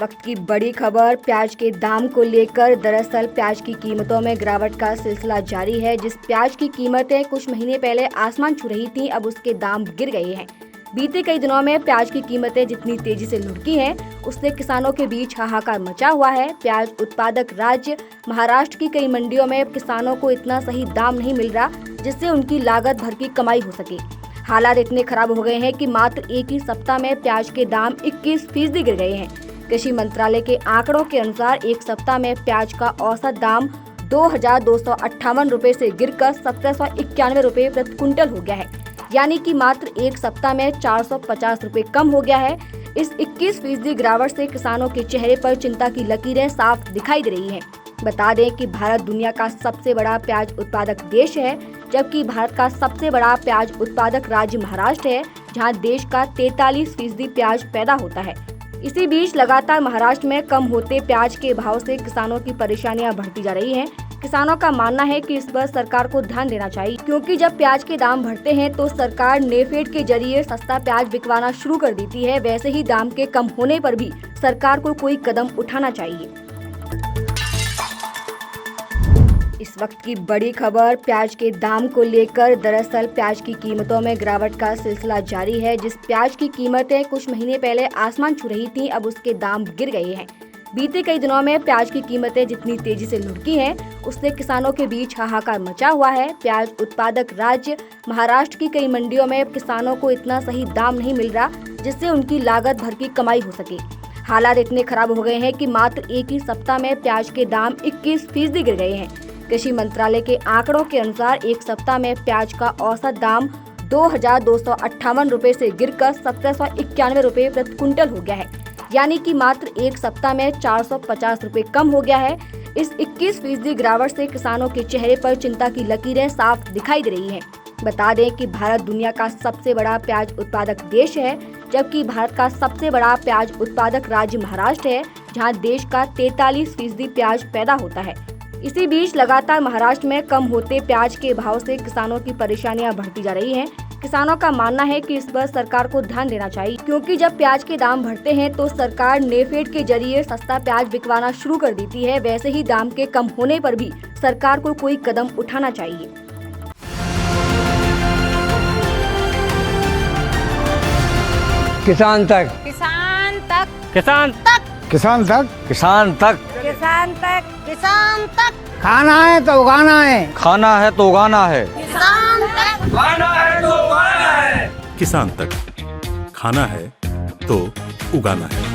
वक्त की बड़ी खबर प्याज के दाम को लेकर। दरअसल प्याज की कीमतों में गिरावट का सिलसिला जारी है। जिस प्याज की कीमतें कुछ महीने पहले आसमान छू रही थीं, अब उसके दाम गिर गए हैं। बीते कई दिनों में प्याज की कीमतें जितनी तेजी से लुढ़की हैं, उससे किसानों के बीच हाहाकार मचा हुआ है। प्याज उत्पादक राज्य महाराष्ट्र की कई मंडियों में किसानों को इतना सही दाम नहीं मिल रहा, जिससे उनकी लागत भर की कमाई हो सके। हालात इतने खराब हो गए हैं कि मात्र एक ही सप्ताह में प्याज के दाम 21% गिर गए हैं। कृषि मंत्रालय के आंकड़ों के अनुसार एक सप्ताह में प्याज का औसत दाम 2258 रुपए से गिरकर 1791 रुपए प्रति क्विंटल हो गया है, यानी कि मात्र एक सप्ताह में 450 रुपए कम हो गया है। इस 21% गिरावट से किसानों के चेहरे पर चिंता की लकीरें साफ दिखाई दे रही हैं। बता दें कि भारत दुनिया का सबसे बड़ा प्याज उत्पादक देश है, जबकि भारत का सबसे बड़ा प्याज उत्पादक राज्य महाराष्ट्र है, जहां देश का 43% प्याज पैदा होता है। इसी बीच लगातार महाराष्ट्र में कम होते प्याज के भाव से किसानों की परेशानियां बढ़ती जा रही हैं। किसानों का मानना है कि इस पर सरकार को ध्यान देना चाहिए, क्योंकि जब प्याज के दाम बढ़ते हैं तो सरकार नेफेड के जरिए सस्ता प्याज बिकवाना शुरू कर देती है। वैसे ही दाम के कम होने पर भी सरकार को कोई कदम उठाना चाहिए। इस वक्त की बड़ी खबर प्याज के दाम को लेकर। दरअसल प्याज की कीमतों में गिरावट का सिलसिला जारी है। जिस प्याज की कीमतें कुछ महीने पहले आसमान छू रही थीं, अब उसके दाम गिर गए हैं। बीते कई दिनों में प्याज की कीमतें जितनी तेजी से लुढ़की हैं, उससे किसानों के बीच हाहाकार मचा हुआ है। प्याज उत्पादक राज्य महाराष्ट्र की कई मंडियों में किसानों को इतना सही दाम नहीं मिल रहा, जिससे उनकी लागत भर की कमाई हो सके। हालात इतने खराब हो गए हैं कि मात्र एक ही सप्ताह में प्याज के दाम 21% गिर गए हैं। कृषि मंत्रालय के आंकड़ों के अनुसार एक सप्ताह में प्याज का औसत दाम 2258 रुपए से गिरकर 1791 रुपए प्रति क्विंटल हो गया है, यानी कि मात्र एक सप्ताह में 450 रुपए कम हो गया है। इस 21% गिरावट से किसानों के चेहरे पर चिंता की लकीरें साफ दिखाई दे रही हैं। बता दें कि भारत दुनिया का सबसे बड़ा प्याज उत्पादक देश है, जबकि भारत का सबसे बड़ा प्याज उत्पादक राज्य महाराष्ट्र है, जहां देश का 43% प्याज पैदा होता है। इसी बीच लगातार महाराष्ट्र में कम होते प्याज के भाव से किसानों की परेशानियां बढ़ती जा रही हैं। किसानों का मानना है कि इस पर सरकार को ध्यान देना चाहिए, क्योंकि जब प्याज के दाम बढ़ते हैं तो सरकार नेफेड के जरिए सस्ता प्याज बिकवाना शुरू कर देती है। वैसे ही दाम के कम होने पर भी सरकार को कोई कदम उठाना चाहिए। किसान तक, किसान तक, किसान तक, किसान तक, किसान तक, किसान तक, किसान तक, खाना है तो उगाना है, खाना है तो उगाना है, किसान तक, खाना है तो उगाना है। किसान तक, खाना है तो उगाना है।